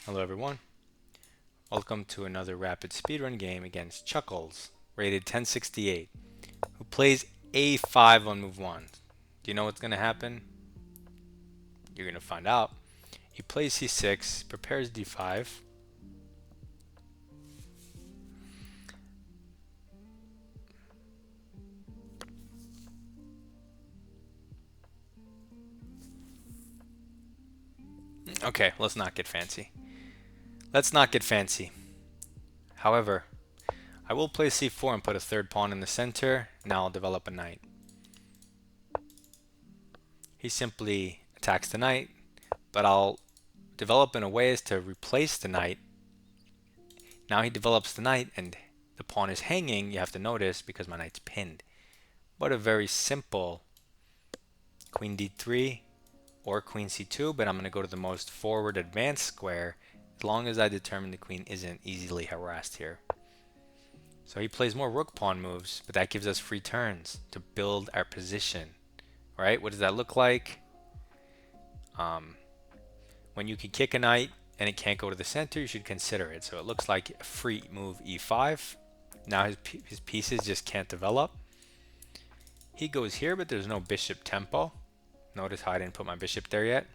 Hello everyone, welcome to another rapid speedrun game against Chuckles, rated 1068, who plays a5 on move 1. Do you know what's going to happen? You're going to find out. He plays c6, prepares d5. Okay, let's not get fancy. Let's not get fancy. However, I will play c4 and put a third pawn in the center. Now I'll develop a knight. He simply attacks the knight, but I'll develop in a way as to replace the knight. Now he develops the knight and the pawn is hanging, you have to notice, because my knight's pinned. What a very simple queen d3 or queen c2, but I'm going to go to the most forward advanced square as long as I determine the queen isn't easily harassed here. So he plays more rook pawn moves, but that gives us free turns to build our position. Right? What does that look like? When you can kick a knight and it can't go to the center, you should consider it. So it looks like a free move e5. Now his pieces just can't develop. He goes here, but there's no bishop tempo. Notice how I didn't put my bishop there yet.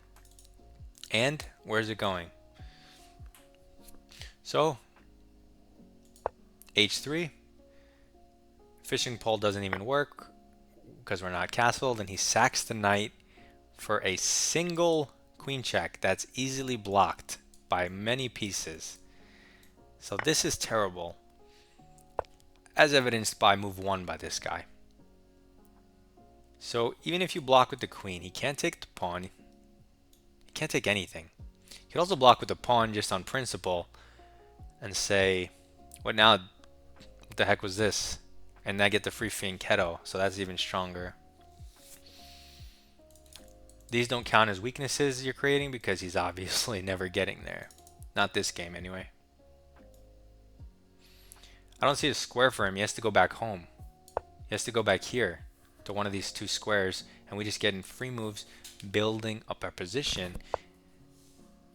And where's it going? So h3. Fishing pole doesn't even work because we're not castled, and he sacks the knight for a single queen check that's easily blocked by many pieces. So this is terrible, as evidenced by move 1 by this guy. So even if you block with the queen, he can't take the pawn. He can't take anything. He could also block with the pawn just on principle and say, what now? What the heck was this? And I get the free fianchetto, so that's even stronger. These don't count as weaknesses you're creating because he's obviously never getting there. Not this game anyway. I don't see a square for him. He has to go back home. He has to go back here to one of these two squares, and we just get in free moves, building up our position,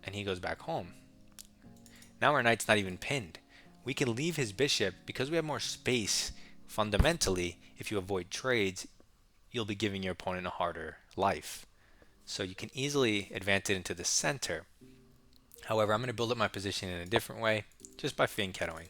and he goes back home. Now our knight's not even pinned. We can leave his bishop because we have more space. Fundamentally, if you avoid trades, you'll be giving your opponent a harder life. So you can easily advance it into the center. However, I'm going to build up my position in a different way, just by fianchettoing.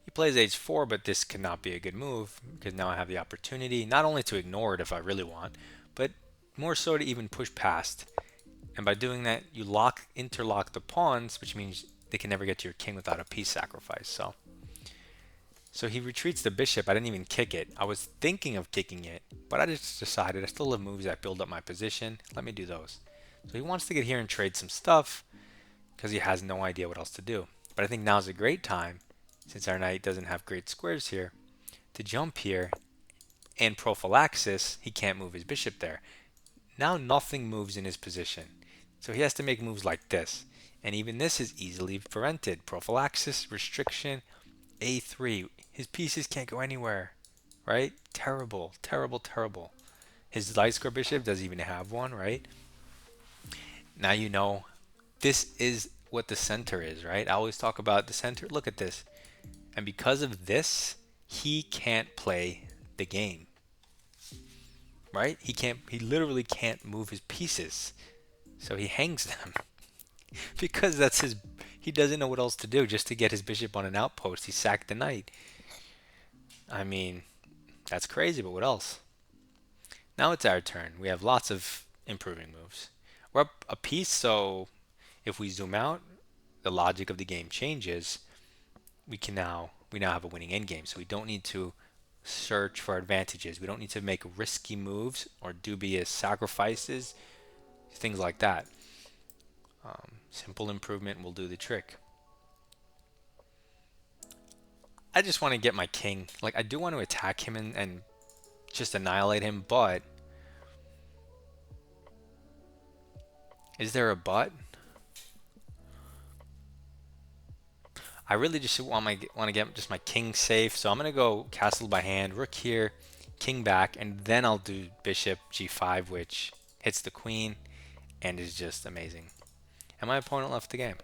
He plays h4, but this cannot be a good move because now I have the opportunity not only to ignore it if I really want, but more so to even push past. And by doing that, you interlock the pawns, which means they can never get to your king without a piece sacrifice. So he retreats the bishop. I didn't even kick it. I was thinking of kicking it, but I just decided I still have moves that build up my position. Let me do those. So he wants to get here and trade some stuff because he has no idea what else to do. But I think now's a great time, since our knight doesn't have great squares here, to jump here and prophylaxis. He can't move his bishop there. Now nothing moves in his position. So he has to make moves like this. And even this is easily prevented. Prophylaxis, restriction, a3. His pieces can't go anywhere, right? Terrible, terrible, terrible. His light square bishop doesn't even have one, right? Now you know this is what the center is, right? I always talk about the center. Look at this. And because of this, he can't play the game, right? He literally can't move his pieces. So he hangs them because he doesn't know what else to do. Just to get his bishop on an outpost, he sacked the knight. I mean, that's crazy, but what else? Now it's our turn. We have lots of improving moves. We're up a piece, so if we zoom out, the logic of the game changes. We now have a winning endgame, so we don't need to search for advantages. We don't need to make risky moves or dubious sacrifices, things like that. Simple improvement will do the trick. I just want to get my king. Like, I do want to attack him and just annihilate him, but is there a but? I really just want to get just my king safe, so I'm gonna go castle by hand, rook here, king back, and then I'll do bishop g5, which hits the queen, and is just amazing. And my opponent left the game.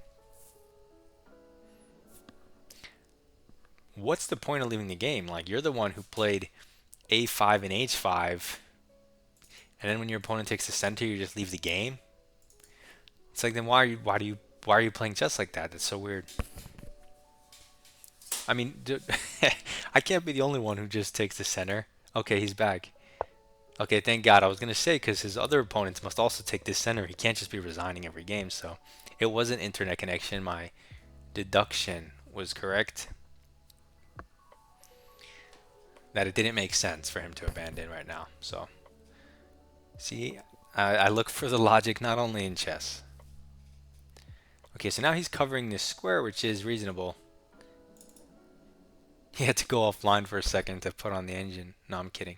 What's the point of leaving the game? Like, you're the one who played a5 and h5, and then when your opponent takes the center, you just leave the game. It's like, then why are you playing chess like that? That's so weird. I mean, I can't be the only one who just takes the center. Okay, he's back. Okay, thank God. I was gonna say, because his other opponents must also take this center. He can't just be resigning every game. So it was an internet connection. My deduction was correct. That it didn't make sense for him to abandon right now. So, see, I look for the logic not only in chess. Okay, so now he's covering this square, which is reasonable. He had to go offline for a second to put on the engine. No, I'm kidding.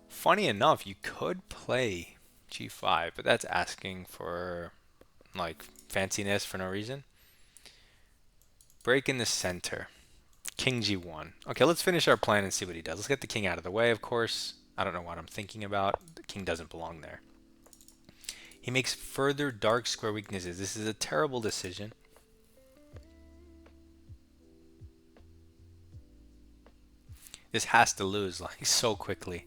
Funny enough, you could play g5, but that's asking for like fanciness for no reason. Break in the center. King g1. Okay, let's finish our plan and see what he does. Let's get the king out of the way, of course. I don't know what I'm thinking about. The king doesn't belong there. He makes further dark square weaknesses. This is a terrible decision. This has to lose like so quickly.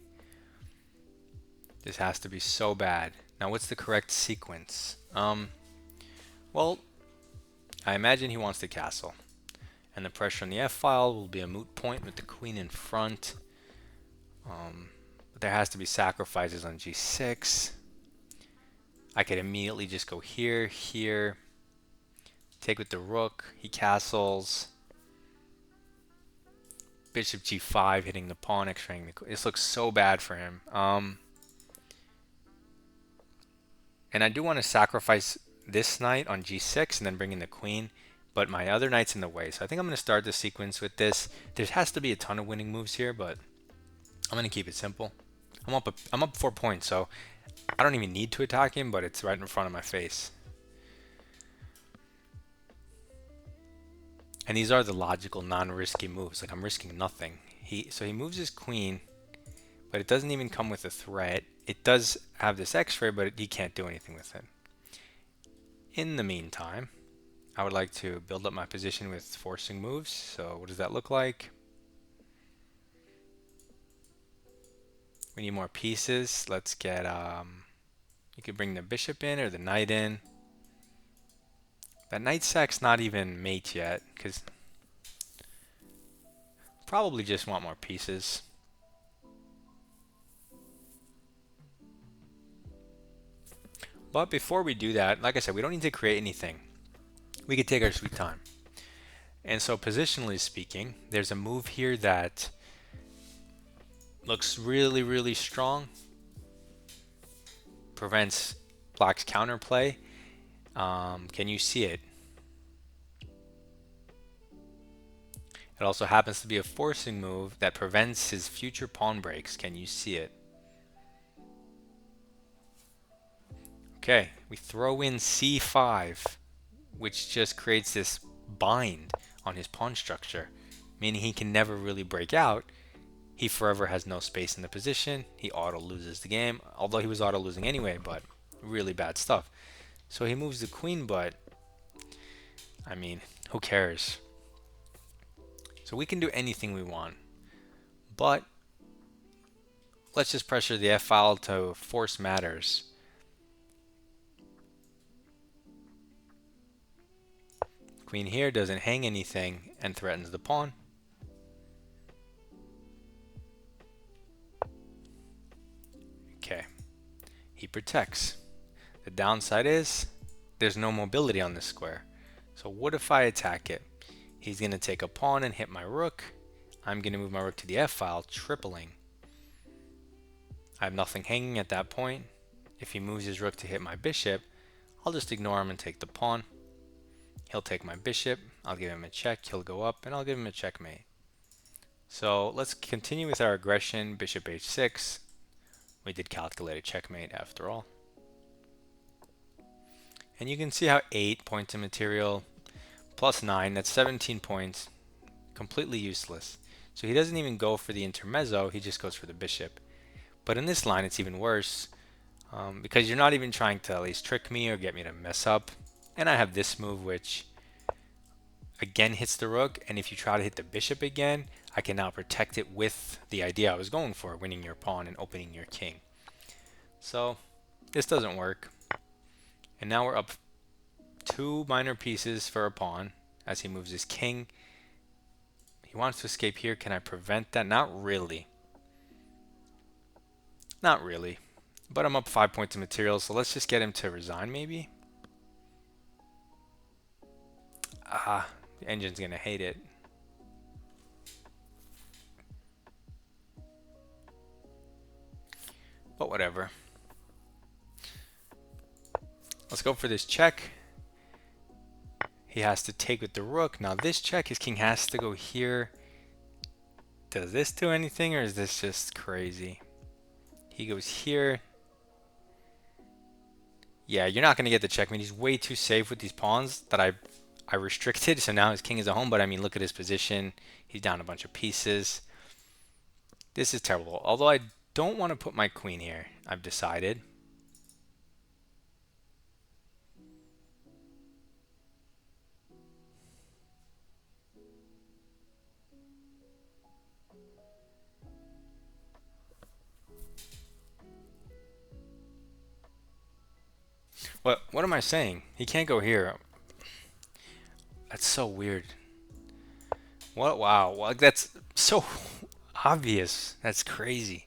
This has to be so bad. Now, what's the correct sequence? Well, I imagine he wants the castle. And the pressure on the f-file will be a moot point with the queen in front. But there has to be sacrifices on g6. I could immediately just go here, here. Take with the rook. He castles. Bishop g5 hitting the pawn, extracting the queen. This looks so bad for him. And I do want to sacrifice this knight on g6 and then bring in the queen, but my other knight's in the way. So I think I'm going to start the sequence with this. There has to be a ton of winning moves here, but I'm going to keep it simple. I'm up 4 points, so I don't even need to attack him, but it's right in front of my face. And these are the logical, non-risky moves. Like, I'm risking nothing. So he moves his queen, but it doesn't even come with a threat. It does have this x-ray, but he can't do anything with it. In the meantime, I would like to build up my position with forcing moves. So what does that look like? We need more pieces. Let's get, you could bring the bishop in or the knight in. That knight sack's not even mate yet, because probably just want more pieces. But before we do that, like I said, we don't need to create anything. We could take our sweet time. And so positionally speaking, there's a move here that looks really, really strong. Prevents black's counterplay. Can you see it? It also happens to be a forcing move that prevents his future pawn breaks. Can you see it? Okay, we throw in c5, which just creates this bind on his pawn structure, meaning he can never really break out. He forever has no space in the position. He auto loses the game, although he was auto losing anyway, but really bad stuff. So he moves the queen, but I mean, who cares? So we can do anything we want, but let's just pressure the f-file to force matters. Queen here doesn't hang anything and threatens the pawn. Okay, he protects. The downside is there's no mobility on this square. So what if I attack it? He's going to take a pawn and hit my rook. I'm going to move my rook to the f-file, tripling. I have nothing hanging at that point. If he moves his rook to hit my bishop, I'll just ignore him and take the pawn. He'll take my bishop, I'll give him a check, he'll go up, and I'll give him a checkmate. So let's continue with our aggression, bishop h6. We did calculate a checkmate after all. And you can see how 8 points of material plus 9, that's 17 points, completely useless. So he doesn't even go for the intermezzo, he just goes for the bishop. But in this line it's even worse. because you're not even trying to at least trick me or get me to mess up. And I have this move which again hits the rook, and if you try to hit the bishop again, I can now protect it with the idea I was going for, winning your pawn and opening your king. So this doesn't work. And now we're up 2 minor pieces for a pawn as he moves his king. He wants to escape here. Can I prevent that? Not really. Not really. But I'm up 5 points of material, so let's just get him to resign maybe. Ah, the engine's gonna hate it. But whatever. Let's go for this check. He has to take with the rook. Now this check, his king has to go here. Does this do anything, or is this just crazy? He goes here. Yeah, you're not going to get the checkmate. He's way too safe with these pawns that I restricted. So now his king is at home, but I mean, look at his position. He's down a bunch of pieces. This is terrible. Although I don't want to put my queen here, I've decided. What am I saying? He can't go here. That's so weird. What? Wow. Well, that's so obvious. That's crazy.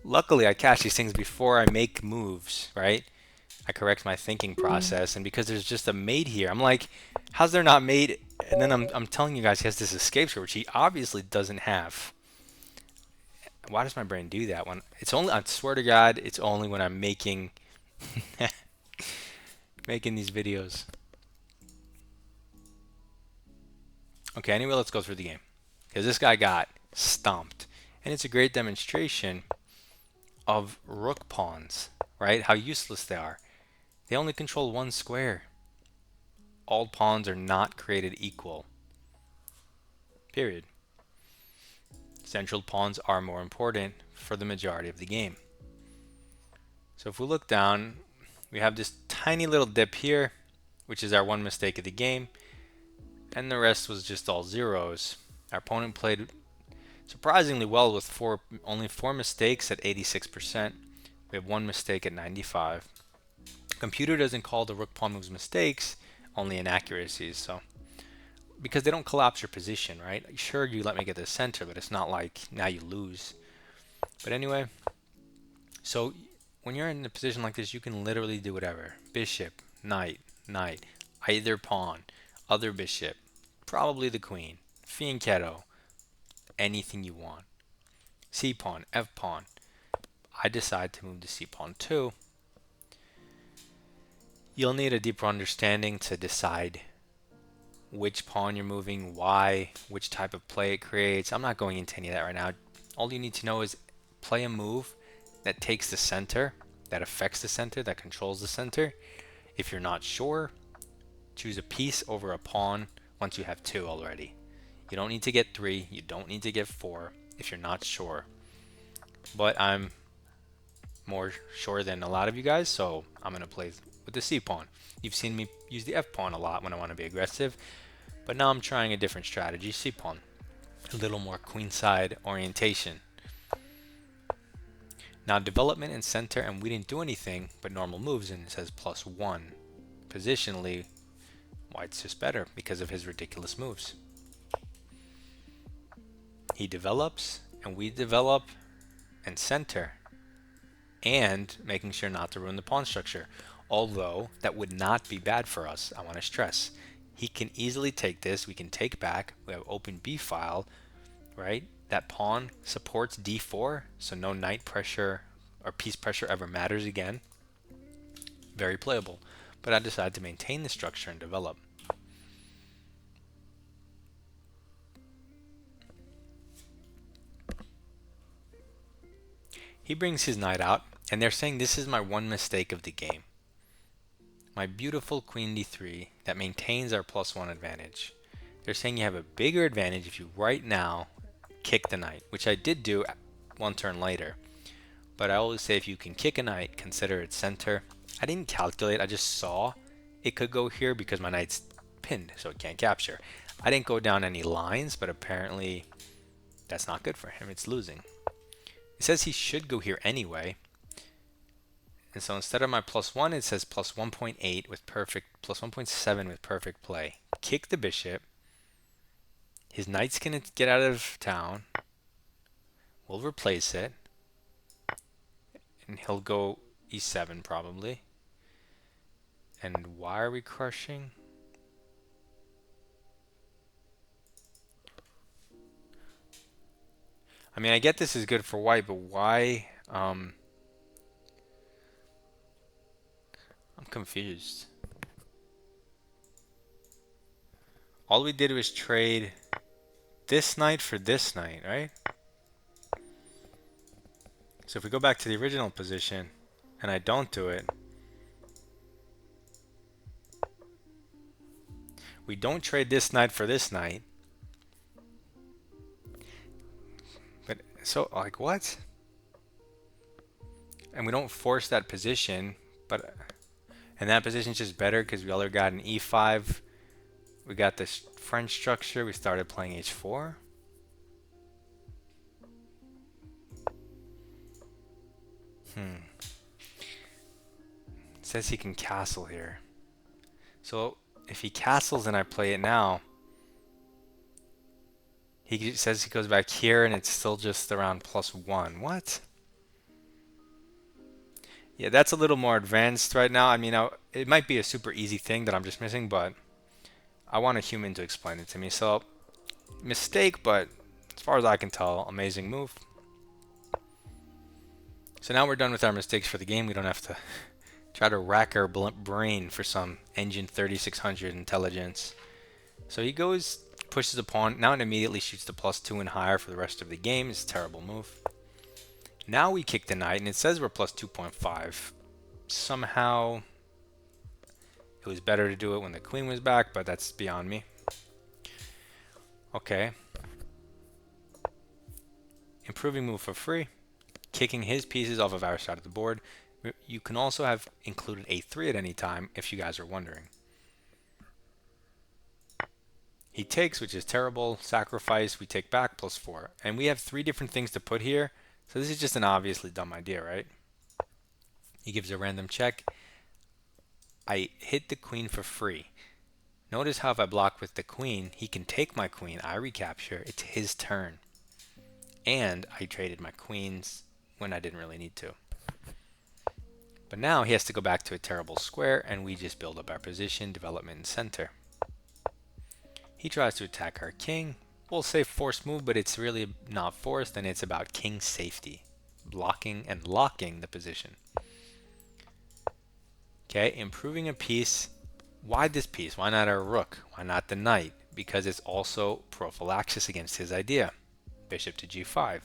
Luckily, I catch these things before I make moves, right? I correct my thinking process, and because there's just a mate here, I'm like, how's there not mate? And then I'm telling you guys he has this escape script, which he obviously doesn't have. Why does my brain do that? When it's only, I swear to God, it's only when I'm making making these videos. Okay, anyway, let's go through the game, because this guy got stomped, and it's a great demonstration of rook pawns, right? How useless they are. They only control one square. All pawns are not created equal. Period. Central pawns are more important for the majority of the game. So if we look down, we have this tiny little dip here, which is our one mistake of the game, and the rest was just all zeros. Our opponent played surprisingly well with only 4 mistakes at 86%. We have 1 mistake at 95. Computer doesn't call the rook pawn moves mistakes, only inaccuracies. So because they don't collapse your position, right? Sure, you let me get the center, but it's not like now you lose. But anyway, so when you're in a position like this, you can literally do whatever. Bishop, knight, knight, either pawn, other bishop, probably the queen, fianchetto, anything you want. C pawn, F pawn. I decide to move to C pawn 2. You'll need a deeper understanding to decide which pawn you're moving, why, which type of play it creates. I'm not going into any of that right now. All you need to know is play a move that takes the center, that affects the center, that controls the center. If you're not sure, choose a piece over a pawn once you have 2 already. You don't need to get 3, you don't need to get 4 if you're not sure. But I'm more sure than a lot of you guys, so I'm going to play with the C pawn. You've seen me use the F pawn a lot when I want to be aggressive, but now I'm trying a different strategy, C pawn. A little more queenside orientation. Now development and center, and we didn't do anything but normal moves, and it says +1. Positionally, white's just better because of his ridiculous moves. He develops, and we develop, and center, and making sure not to ruin the pawn structure. Although that would not be bad for us, I want to stress. He can easily take this, we can take back, we have open B file, right? That pawn supports D4, so no knight pressure or piece pressure ever matters again. Very playable, but I decided to maintain the structure and develop. He brings his knight out, and they're saying this is my one mistake of the game. My beautiful queen d3 that maintains our +1 advantage. They're saying you have a bigger advantage if you right now kick the knight, which I did do 1 turn later. but I always say if you can kick a knight, consider it center. I didn't calculate, I just saw it could go here because my knight's pinned, so it can't capture. I didn't go down any lines, but apparently that's not good for him. It's losing. It says he should go here anyway. And so instead of my +1, it says +1.8 with perfect, +1.7 with perfect play. Kick the bishop. His knight's going to get out of town. We'll replace it. And he'll go e7 probably. And why are we crushing? I mean, I get this is good for white, but why? I'm confused. All we did was trade this knight for this knight, right? So if we go back to the original position, and I don't do it, we don't trade this knight for this knight. But so, like, what? And we don't force that position, but and that position's just better because we already got an e5. We got this French structure. We started playing h4. It says he can castle here. So if he castles and I play it now, he says he goes back here and it's still just around +1. What? Yeah, that's a little more advanced right now. I mean, it might be a super easy thing that I'm just missing, but I want a human to explain it to me. So, mistake, but as far as I can tell, amazing move. So now we're done with our mistakes for the game. We don't have to try to rack our brain for some engine 3600 intelligence. So he goes, pushes a pawn. Now it immediately shoots the +2 and higher for the rest of the game. It's a terrible move. Now we kick the knight, and it says we're +2.5. Somehow, it was better to do it when the queen was back, but that's beyond me. Okay. Improving move for free. Kicking his pieces off of our side of the board. You can also have included a3 at any time, if you guys are wondering. He takes, which is terrible. Sacrifice, we take back +4. And we have 3 different things to put here. So this is just an obviously dumb idea, right? He gives a random check. I hit the queen for free. Notice how if I block with the queen, he can take my queen. I recapture. It's his turn. And I traded my queens when I didn't really need to. But now he has to go back to a terrible square, and we just build up our position, development, and center. He tries to attack our king. We'll say forced move, but it's really not forced, and it's about king safety, blocking and locking the position. Okay, improving a piece. Why this piece? Why not our rook? Why not the knight? Because it's also prophylaxis against his idea. Bishop to g5.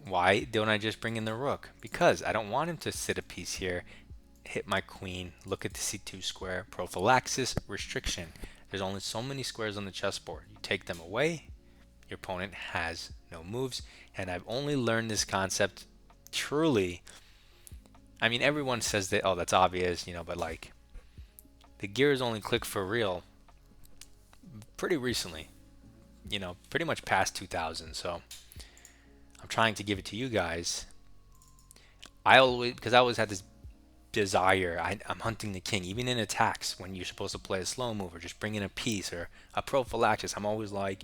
Why don't I just bring in the rook? Because I don't want him to sit a piece here, hit my queen, look at the c2 square, prophylaxis, restriction. There's only so many squares on the chessboard. You take them away, your opponent has no moves. And I've only learned this concept truly. I mean, everyone says that, oh, that's obvious, you know, but like, the gears only click for real pretty recently, you know, pretty much past 2000. So I'm trying to give it to you guys. Because I always had this desire. I'm hunting the king, even in attacks when you're supposed to play a slow move or just bring in a piece or a prophylaxis. I'm always like,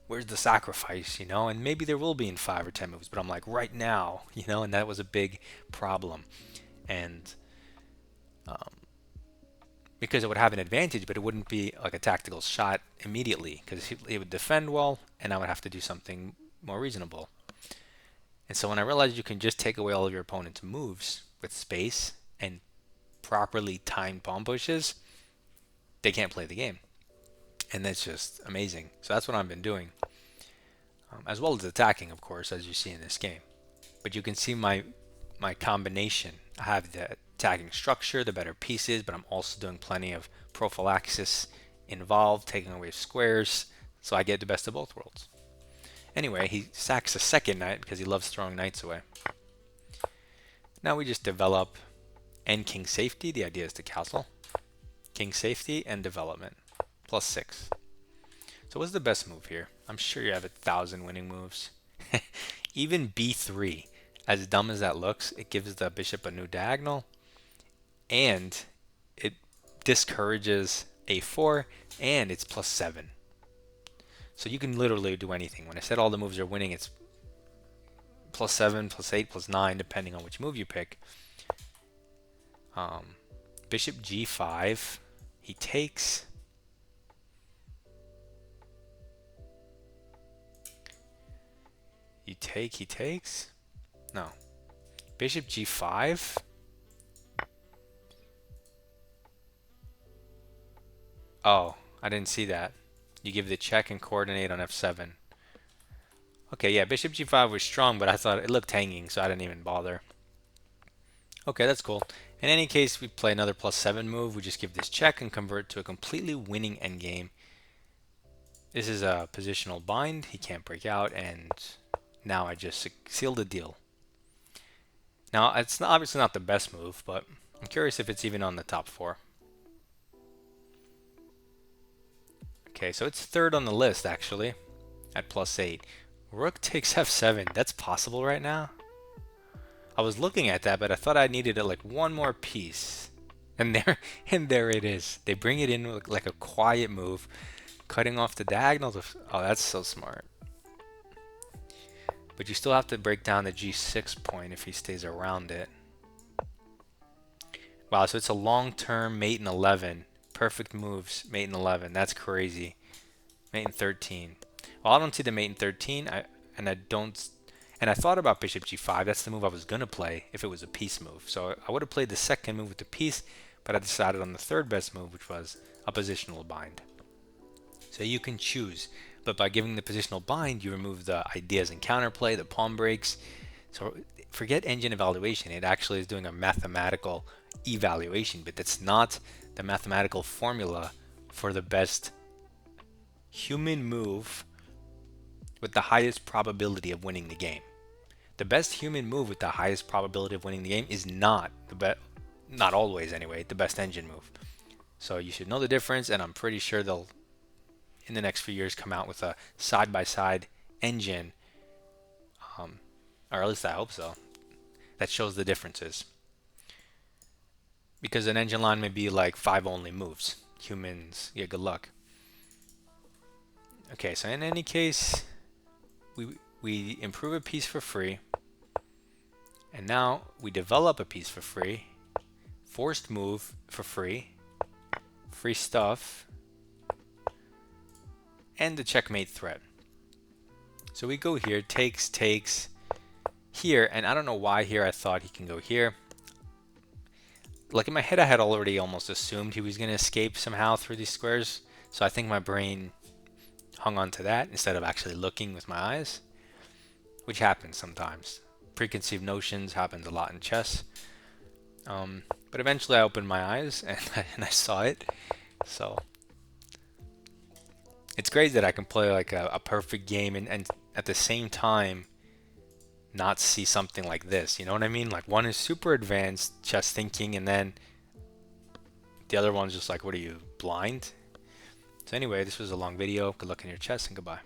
where's the sacrifice, you know? And maybe there will be in 5 or 10 moves, but I'm like, right now, you know? And that was a big problem. And because it would have an advantage, but it wouldn't be like a tactical shot immediately, because it would defend well, and I would have to do something more reasonable. And so when I realized you can just take away all of your opponent's moves with space and properly timed pawn pushes, they can't play the game. And that's just amazing. So that's what I've been doing. As well as attacking, of course, as you see in this game. But you can see my combination. I have the attacking structure, the better pieces, but I'm also doing plenty of prophylaxis involved, taking away squares, so I get the best of both worlds. Anyway, he sacks a second knight because he loves throwing knights away. Now we just develop and king safety. The idea is to castle. King safety and development. +6. So what's the best move here? I'm sure you have 1,000 winning moves. Even b3, as dumb as that looks, it gives the bishop a new diagonal, and it discourages a4, and it's +7. So you can literally do anything. When I said all the moves are winning, it's +7, +8, +9, depending on which move you pick. Bishop g5, he takes. He takes? No. Bishop g5. Oh, I didn't see that. You give the check and coordinate on f7. Okay, yeah, bishop g5 was strong, but I thought it looked hanging, so I didn't even bother. Okay, that's cool. In any case, we play another +7 move. We just give this check and convert to a completely winning endgame. This is a positional bind. He can't break out, and now I just sealed the deal. Now, it's obviously not the best move, but I'm curious if it's even on the top 4. Okay, so it's third on the list, actually, at +8. Rook takes f7. That's possible right now? I was looking at that, but I thought I needed like one more piece. And there it is. They bring it in like a quiet move, cutting off the diagonals. Oh, that's so smart. But you still have to break down the g6 point if he stays around it. Wow, so it's a long-term mate in 11. Perfect moves, mate in 11. That's crazy. Mate in 13. Well, I don't see the mate in 13, and I thought about bishop g5. That's the move I was going to play if it was a piece move. So I would have played the second move with the piece, but I decided on the third best move, which was a positional bind. So you can choose, but by giving the positional bind, you remove the ideas and counterplay, the pawn breaks. So forget engine evaluation. It actually is doing a mathematical evaluation, but that's not the mathematical formula for the best human move with the highest probability of winning the game. The best human move with the highest probability of winning the game is not the best, not always anyway, the best engine move. So you should know the difference, and I'm pretty sure they'll, in the next few years, come out with a side-by-side engine, or at least I hope so, that shows the differences. Because an engine line may be like 5 only moves. Humans, yeah, good luck. Okay, so in any case, we improve a piece for free, and now we develop a piece for free, forced move for free, free stuff, and the checkmate threat. So we go here, takes here, and I don't know why here I thought he can go here. Like in my head I had already almost assumed he was going to escape somehow through these squares, so I think my brain hung on to that instead of actually looking with my eyes, which happens sometimes. Preconceived notions happens a lot in chess. But eventually I opened my eyes and I saw it. So it's great that I can play like a perfect game and at the same time not see something like this. You know what I mean? Like one is super advanced chess thinking, and then the other one's just like, what are you, blind? So anyway, this was a long video. Good luck in your chess, and goodbye.